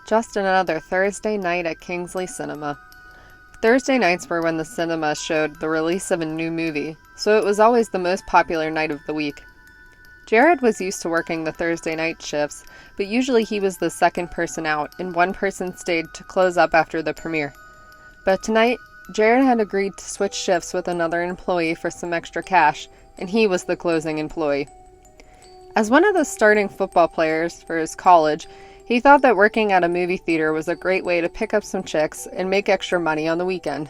Just another Thursday night at Kingsley Cinema. Thursday nights were when the cinema showed the release of a new movie, so it was always the most popular night of the week. Jared was used to working the Thursday night shifts, but usually he was the second person out, and one person stayed to close up after the premiere. But tonight, Jared had agreed to switch shifts with another employee for some extra cash, and he was the closing employee. As one of the starting football players for his college, he thought that working at a movie theater was a great way to pick up some chicks and make extra money on the weekend.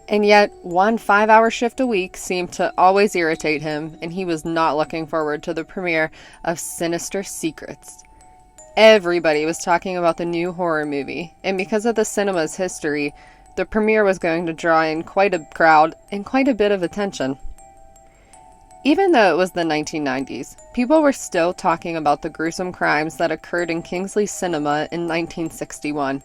And yet, one 5-hour shift a week seemed to always irritate him, and he was not looking forward to the premiere of Sinister Secrets. Everybody was talking about the new horror movie, and because of the cinema's history, the premiere was going to draw in quite a crowd and quite a bit of attention. Even though it was the 1990s, people were still talking about the gruesome crimes that occurred in Kingsley Cinema in 1961.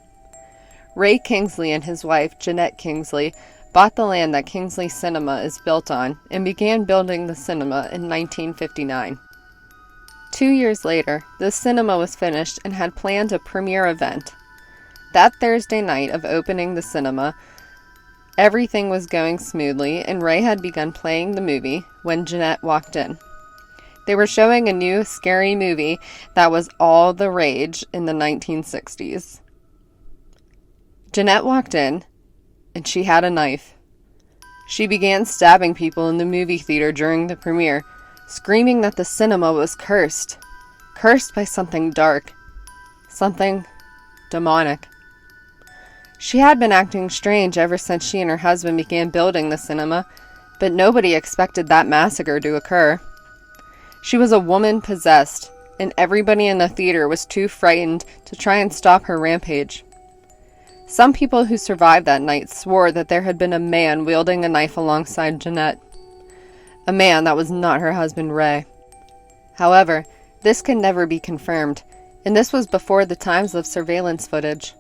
Ray Kingsley and his wife, Jeanette Kingsley, bought the land that Kingsley Cinema is built on and began building the cinema in 1959. 2 years later, the cinema was finished and had planned a premiere event. That Thursday night of opening the cinema, everything was going smoothly, and Ray had begun playing the movie when Jeanette walked in. They were showing a new scary movie that was all the rage in the 1960s. Jeanette walked in, and she had a knife. She began stabbing people in the movie theater during the premiere, screaming that the cinema was cursed by something dark, something demonic. She had been acting strange ever since she and her husband began building the cinema, but nobody expected that massacre to occur. She was a woman possessed, and everybody in the theater was too frightened to try and stop her rampage. Some people who survived that night swore that there had been a man wielding a knife alongside Jeanette. A man that was not her husband, Ray. However, this can never be confirmed, and this was before the times of surveillance footage.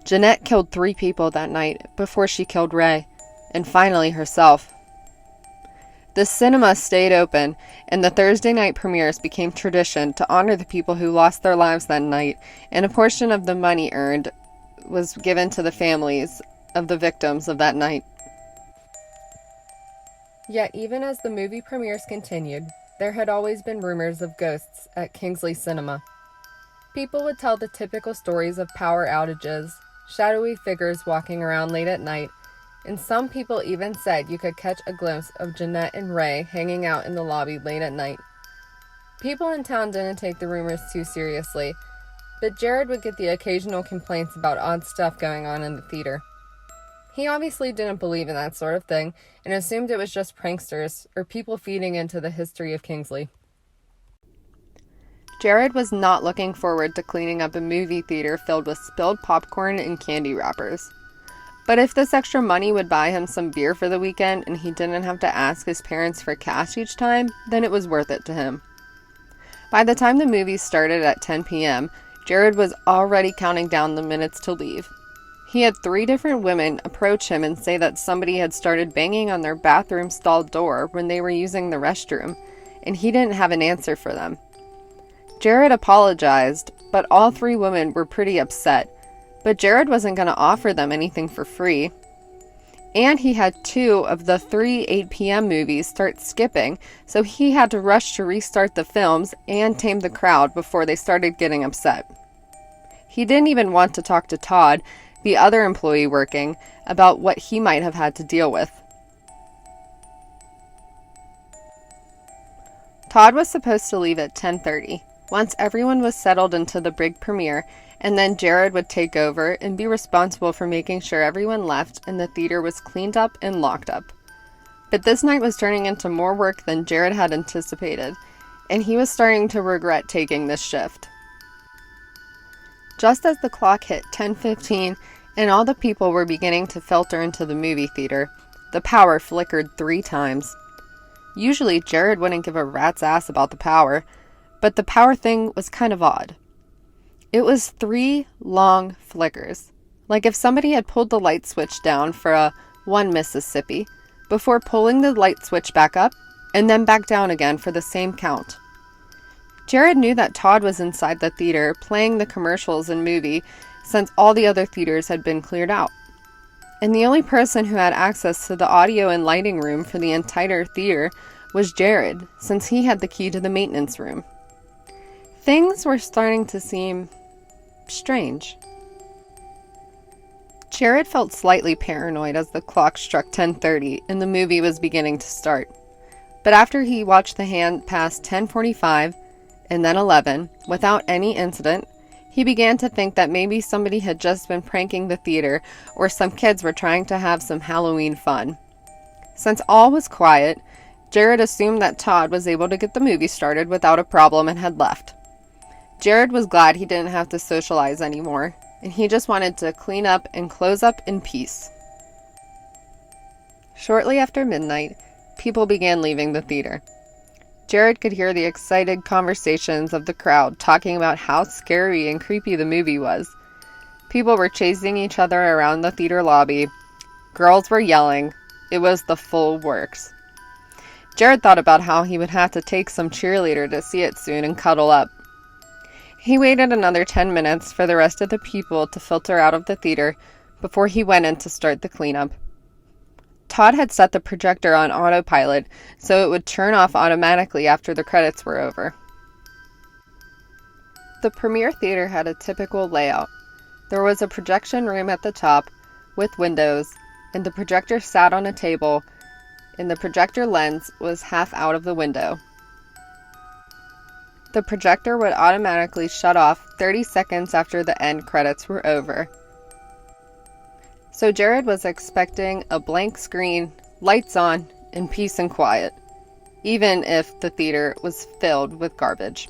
Jeanette killed 3 people that night before she killed Ray, and finally herself. The cinema stayed open, and the Thursday night premieres became tradition to honor the people who lost their lives that night, and a portion of the money earned was given to the families of the victims of that night. Yet even as the movie premieres continued, there had always been rumors of ghosts at Kingsley Cinema. People would tell the typical stories of power outages, shadowy figures walking around late at night, and some people even said you could catch a glimpse of Jeanette and Ray hanging out in the lobby late at night. People in town didn't take the rumors too seriously, but Jared would get the occasional complaints about odd stuff going on in the theater. He obviously didn't believe in that sort of thing, and assumed it was just pranksters or people feeding into the history of Kingsley. Jared was not looking forward to cleaning up a movie theater filled with spilled popcorn and candy wrappers. But if this extra money would buy him some beer for the weekend and he didn't have to ask his parents for cash each time, then it was worth it to him. By the time the movie started at 10 p.m., Jared was already counting down the minutes to leave. He had 3 different women approach him and say that somebody had started banging on their bathroom stall door when they were using the restroom, and he didn't have an answer for them. Jared apologized, but all 3 women were pretty upset. But Jared wasn't going to offer them anything for free. And he had 2 of the 3 8 p.m. movies start skipping, so he had to rush to restart the films and tame the crowd before they started getting upset. He didn't even want to talk to Todd, the other employee working, about what he might have had to deal with. Todd was supposed to leave at 10:30. Once everyone was settled into the big premiere, and then Jared would take over and be responsible for making sure everyone left and the theater was cleaned up and locked up. But this night was turning into more work than Jared had anticipated, and he was starting to regret taking this shift. Just as the clock hit 10:15 and all the people were beginning to filter into the movie theater, the power flickered 3 times. Usually Jared wouldn't give a rat's ass about the power, but the power thing was kind of odd. It was 3 long flickers, like if somebody had pulled the light switch down for a 1 Mississippi, before pulling the light switch back up, and then back down again for the same count. Jared knew that Todd was inside the theater playing the commercials and movie since all the other theaters had been cleared out. And the only person who had access to the audio and lighting room for the entire theater was Jared, since he had the key to the maintenance room. Things were starting to seem strange. Jared felt slightly paranoid as the clock struck 10:30 and the movie was beginning to start. But after he watched the hand pass 10:45 and then 11 without any incident, he began to think that maybe somebody had just been pranking the theater or some kids were trying to have some Halloween fun. Since all was quiet, Jared assumed that Todd was able to get the movie started without a problem and had left. Jared was glad he didn't have to socialize anymore, and he just wanted to clean up and close up in peace. Shortly after midnight, people began leaving the theater. Jared could hear the excited conversations of the crowd talking about how scary and creepy the movie was. People were chasing each other around the theater lobby. Girls were yelling. It was the full works. Jared thought about how he would have to take some cheerleader to see it soon and cuddle up. He waited another 10 minutes for the rest of the people to filter out of the theater before he went in to start the cleanup. Todd had set the projector on autopilot so it would turn off automatically after the credits were over. The premiere theater had a typical layout. There was a projection room at the top with windows, and the projector sat on a table, and the projector lens was half out of the window. The projector would automatically shut off 30 seconds after the end credits were over. So Jared was expecting a blank screen, lights on, and peace and quiet, even if the theater was filled with garbage.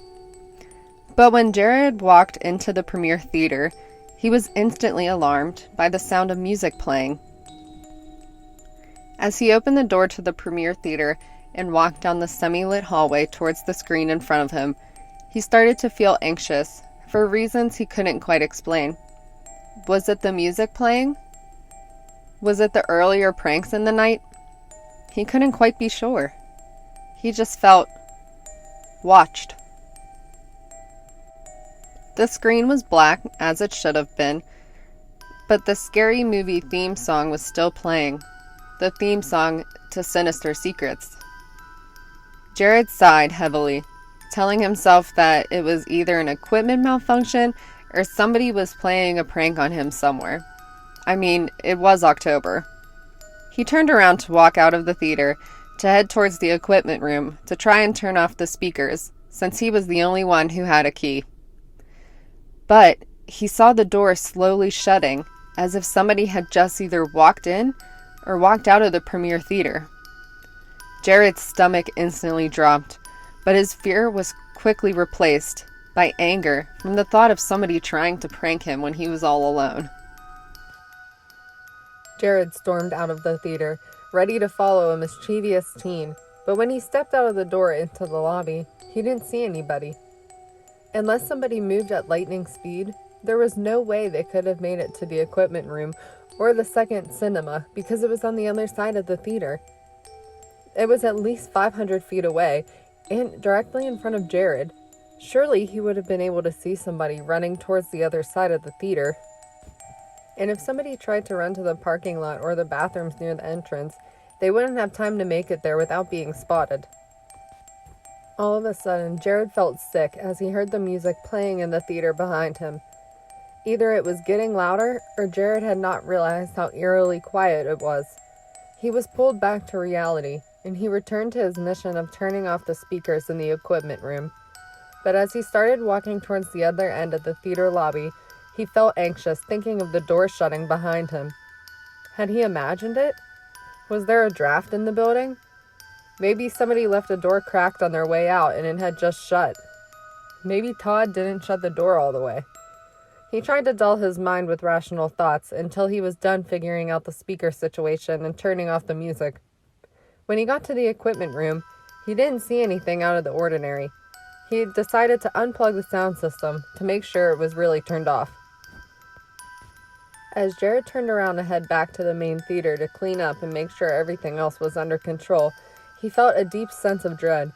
But when Jared walked into the premiere theater, he was instantly alarmed by the sound of music playing. As he opened the door to the premiere theater and walked down the semi-lit hallway towards the screen in front of him, he started to feel anxious, for reasons he couldn't quite explain. Was it the music playing? Was it the earlier pranks in the night? He couldn't quite be sure. He just felt watched. The screen was black, as it should have been, but the scary movie theme song was still playing, the theme song to Sinister Secrets. Jared sighed heavily, telling himself that it was either an equipment malfunction or somebody was playing a prank on him somewhere. I mean, it was October. He turned around to walk out of the theater to head towards the equipment room to try and turn off the speakers, since he was the only one who had a key. But he saw the door slowly shutting, as if somebody had just either walked in or walked out of the premiere theater. Jared's stomach instantly dropped, but his fear was quickly replaced by anger from the thought of somebody trying to prank him when he was all alone. Jared stormed out of the theater, ready to follow a mischievous teen, but when he stepped out of the door into the lobby, he didn't see anybody. Unless somebody moved at lightning speed, there was no way they could have made it to the equipment room or the second cinema because it was on the other side of the theater. It was at least 500 feet away and directly in front of Jared. Surely he would have been able to see somebody running towards the other side of the theater. And if somebody tried to run to the parking lot or the bathrooms near the entrance, they wouldn't have time to make it there without being spotted. All of a sudden, Jared felt sick as he heard the music playing in the theater behind him. Either it was getting louder, or Jared had not realized how eerily quiet it was. He was pulled back to reality, and he returned to his mission of turning off the speakers in the equipment room. But as he started walking towards the other end of the theater lobby, he felt anxious, thinking of the door shutting behind him. Had he imagined it? Was there a draft in the building? Maybe somebody left a door cracked on their way out and it had just shut. Maybe Todd didn't shut the door all the way. He tried to dull his mind with rational thoughts until he was done figuring out the speaker situation and turning off the music. When he got to the equipment room, he didn't see anything out of the ordinary. He decided to unplug the sound system to make sure it was really turned off. As Jared turned around to head back to the main theater to clean up and make sure everything else was under control, he felt a deep sense of dread.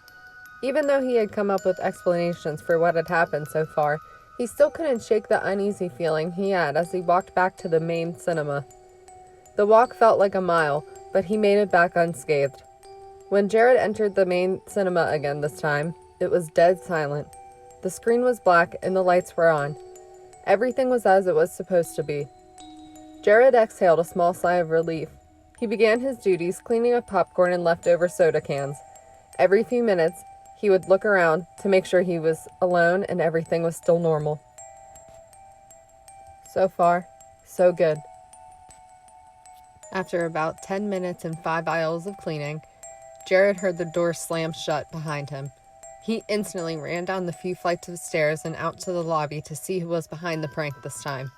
Even though he had come up with explanations for what had happened so far, he still couldn't shake the uneasy feeling he had as he walked back to the main cinema. The walk felt like a mile, but he made it back unscathed. When Jared entered the main cinema again this time, it was dead silent. The screen was black and the lights were on. Everything was as it was supposed to be. Jared exhaled a small sigh of relief. He began his duties cleaning up popcorn and leftover soda cans. Every few minutes, he would look around to make sure he was alone and everything was still normal. So far, so good. After about 10 minutes and 5 aisles of cleaning, Jared heard the door slam shut behind him. He instantly ran down the few flights of stairs and out to the lobby to see who was behind the prank this time.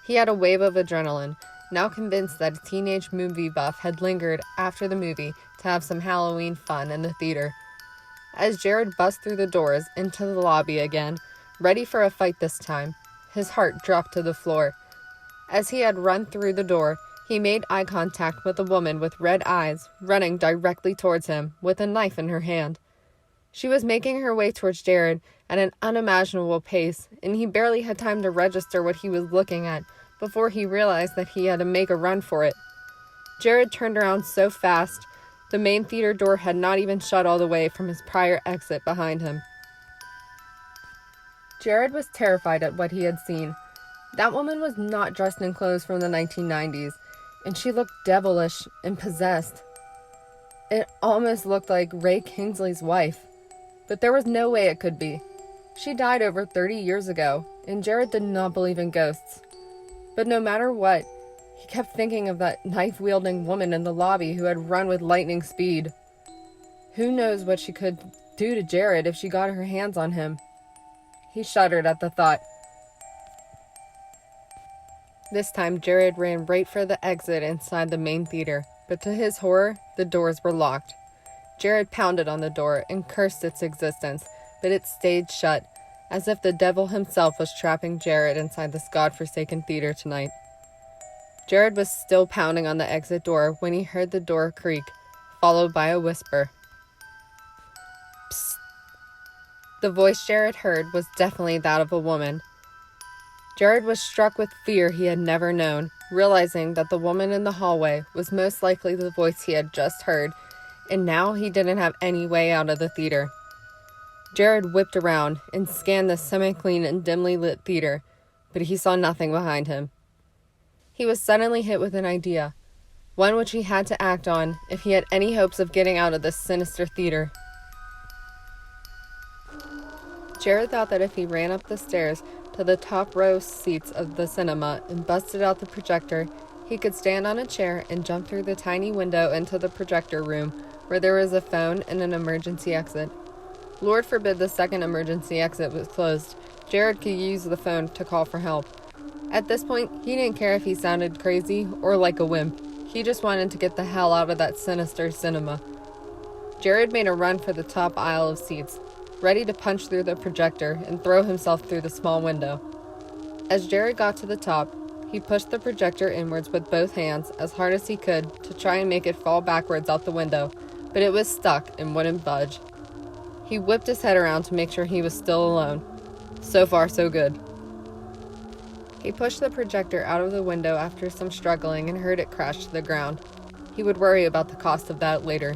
He had a wave of adrenaline, now convinced that a teenage movie buff had lingered after the movie to have some Halloween fun in the theater. As Jared bust through the doors into the lobby again, ready for a fight this time, his heart dropped to the floor. As he had run through the door, he made eye contact with a woman with red eyes running directly towards him with a knife in her hand. She was making her way towards Jared at an unimaginable pace, and he barely had time to register what he was looking at before he realized that he had to make a run for it. Jared turned around so fast, the main theater door had not even shut all the way from his prior exit behind him. Jared was terrified at what he had seen. That woman was not dressed in clothes from the 1990s, and she looked devilish and possessed. It almost looked like Ray Kingsley's wife. But there was no way it could be. She died over 30 years ago, and Jared did not believe in ghosts. But no matter what, he kept thinking of that knife-wielding woman in the lobby who had run with lightning speed. Who knows what she could do to Jared if she got her hands on him? He shuddered at the thought. This time, Jared ran right for the exit inside the main theater, but to his horror, the doors were locked. Jared pounded on the door and cursed its existence, but it stayed shut, as if the devil himself was trapping Jared inside this godforsaken theater tonight. Jared was still pounding on the exit door when he heard the door creak, followed by a whisper. Psst. The voice Jared heard was definitely that of a woman. Jared was struck with fear he had never known, realizing that the woman in the hallway was most likely the voice he had just heard, and now he didn't have any way out of the theater. Jared whipped around and scanned the semi-clean and dimly lit theater, but he saw nothing behind him. He was suddenly hit with an idea, one which he had to act on if he had any hopes of getting out of this sinister theater. Jared thought that if he ran up the stairs to the top row seats of the cinema and busted out the projector, he could stand on a chair and jump through the tiny window into the projector room, where there was a phone and an emergency exit. Lord forbid the second emergency exit was closed. Jared could use the phone to call for help. At this point, he didn't care if he sounded crazy or like a wimp. He just wanted to get the hell out of that sinister cinema. Jared made a run for the top aisle of seats, ready to punch through the projector and throw himself through the small window. As Jared got to the top, he pushed the projector inwards with both hands as hard as he could to try and make it fall backwards out the window, but it was stuck and wouldn't budge. He whipped his head around to make sure he was still alone. So far, so good. He pushed the projector out of the window after some struggling and heard it crash to the ground. He would worry about the cost of that later.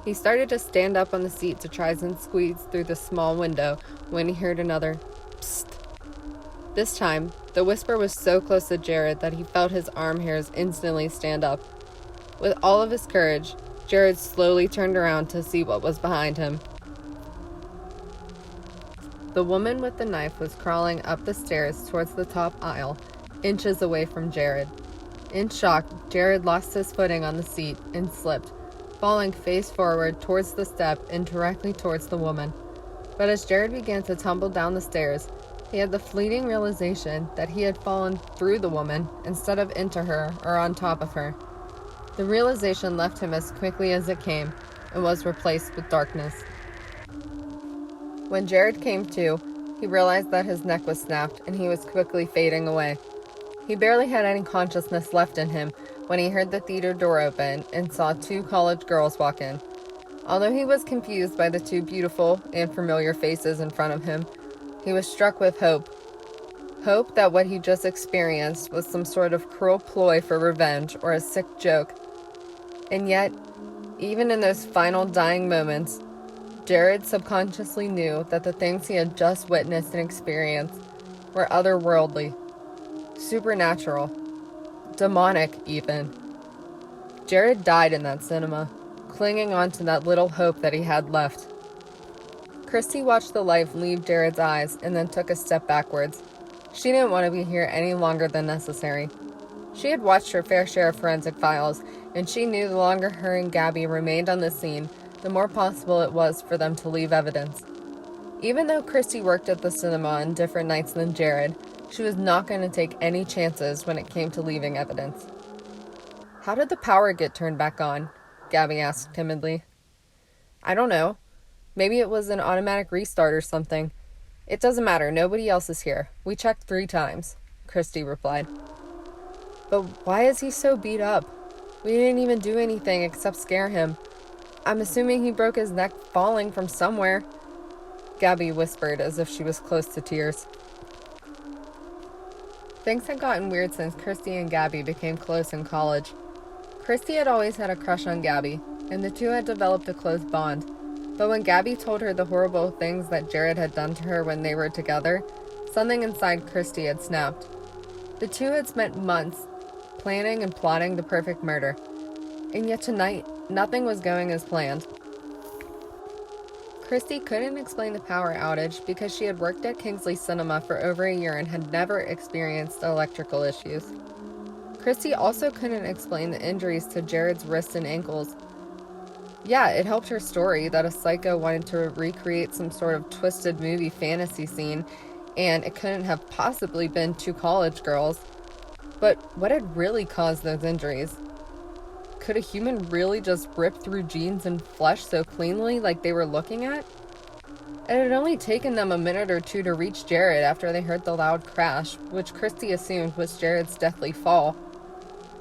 He started to stand up on the seat to try and squeeze through the small window when he heard another psst. This time, the whisper was so close to Jared that he felt his arm hairs instantly stand up. With all of his courage, Jared slowly turned around to see what was behind him. The woman with the knife was crawling up the stairs towards the top aisle, inches away from Jared. In shock, Jared lost his footing on the seat and slipped, falling face forward towards the step and directly towards the woman. But as Jared began to tumble down the stairs, he had the fleeting realization that he had fallen through the woman instead of into her or on top of her. The realization left him as quickly as it came and was replaced with darkness. When Jared came to, he realized that his neck was snapped and he was quickly fading away. He barely had any consciousness left in him when he heard the theater door open and saw two college girls walk in. Although he was confused by the two beautiful and familiar faces in front of him, he was struck with hope. Hope that what he just experienced was some sort of cruel ploy for revenge or a sick joke. And yet, even in those final dying moments, Jared subconsciously knew that the things he had just witnessed and experienced were otherworldly, supernatural, demonic even. Jared died in that cinema, clinging on to that little hope that he had left. Christy watched the life leave Jared's eyes and then took a step backwards. She didn't want to be here any longer than necessary. She had watched her fair share of forensic files, and she knew the longer her and Gabby remained on the scene, the more possible it was for them to leave evidence. Even though Christy worked at the cinema on different nights than Jared, she was not going to take any chances when it came to leaving evidence. "How did the power get turned back on?" Gabby asked timidly. "I don't know. Maybe it was an automatic restart or something. It doesn't matter, nobody else is here. We checked 3 times, Christy replied. "But why is he so beat up? We didn't even do anything except scare him. I'm assuming he broke his neck falling from somewhere," Gabby whispered as if she was close to tears. Things had gotten weird since Christy and Gabby became close in college. Christy had always had a crush on Gabby, and the two had developed a close bond. But when Gabby told her the horrible things that Jared had done to her when they were together, something inside Christy had snapped. The two had spent months planning and plotting the perfect murder, and yet tonight, nothing was going as planned. Christy couldn't explain the power outage because she had worked at Kingsley Cinema for over a year and had never experienced electrical issues. Christy also couldn't explain the injuries to Jared's wrists and ankles. Yeah, it helped her story that a psycho wanted to recreate some sort of twisted movie fantasy scene, and it couldn't have possibly been 2 college girls. But what had really caused those injuries? Could a human really just rip through jeans and flesh so cleanly like they were looking at? It had only taken them a minute or two to reach Jared after they heard the loud crash, which Christy assumed was Jared's deathly fall.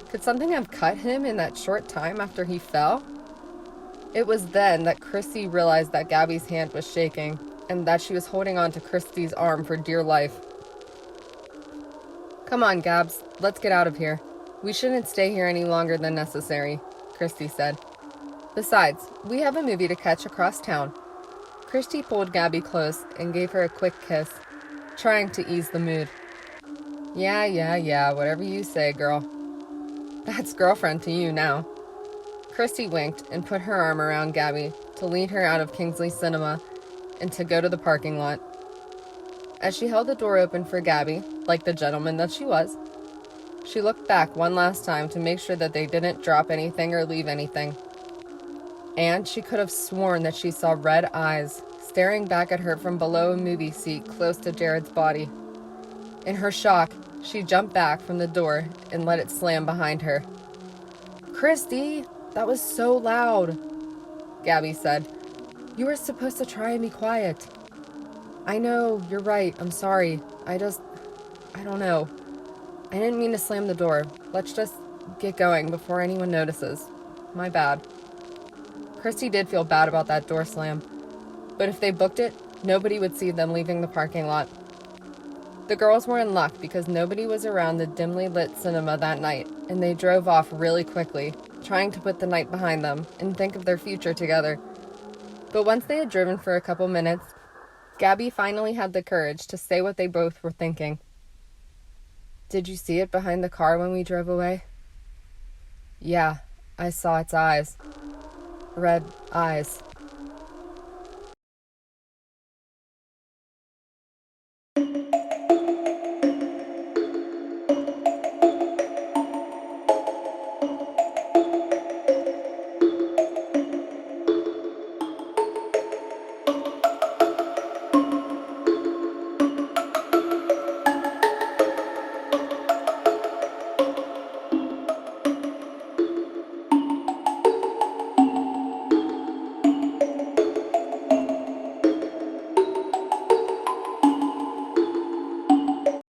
Could something have cut him in that short time after he fell? It was then that Christy realized that Gabby's hand was shaking, and that she was holding on to Christy's arm for dear life. "Come on, Gabs, let's get out of here. We shouldn't stay here any longer than necessary," Christy said. "Besides, we have a movie to catch across town." Christy pulled Gabby close and gave her a quick kiss, trying to ease the mood. Yeah, whatever you say, girl." "That's girlfriend to you now." Christy winked and put her arm around Gabby to lead her out of Kingsley Cinema and to go to the parking lot. As she held the door open for Gabby, like the gentleman that she was, she looked back one last time to make sure that they didn't drop anything or leave anything. And she could have sworn that she saw red eyes staring back at her from below a movie seat close to Jared's body. In her shock, she jumped back from the door and let it slam behind her. "Christy, that was so loud," Gabby said. "You were supposed to try and be quiet." "I know, you're right, I'm sorry. I don't know. I didn't mean to slam the door. Let's just get going before anyone notices. My bad." Christy did feel bad about that door slam, but if they booked it, nobody would see them leaving the parking lot. The girls were in luck because nobody was around the dimly lit cinema that night, and they drove off really quickly, trying to put the night behind them and think of their future together. But once they had driven for a couple minutes, Gabby finally had the courage to say what they both were thinking. "Did you see it behind the car when we drove away?" "Yeah, I saw its eyes. Red eyes."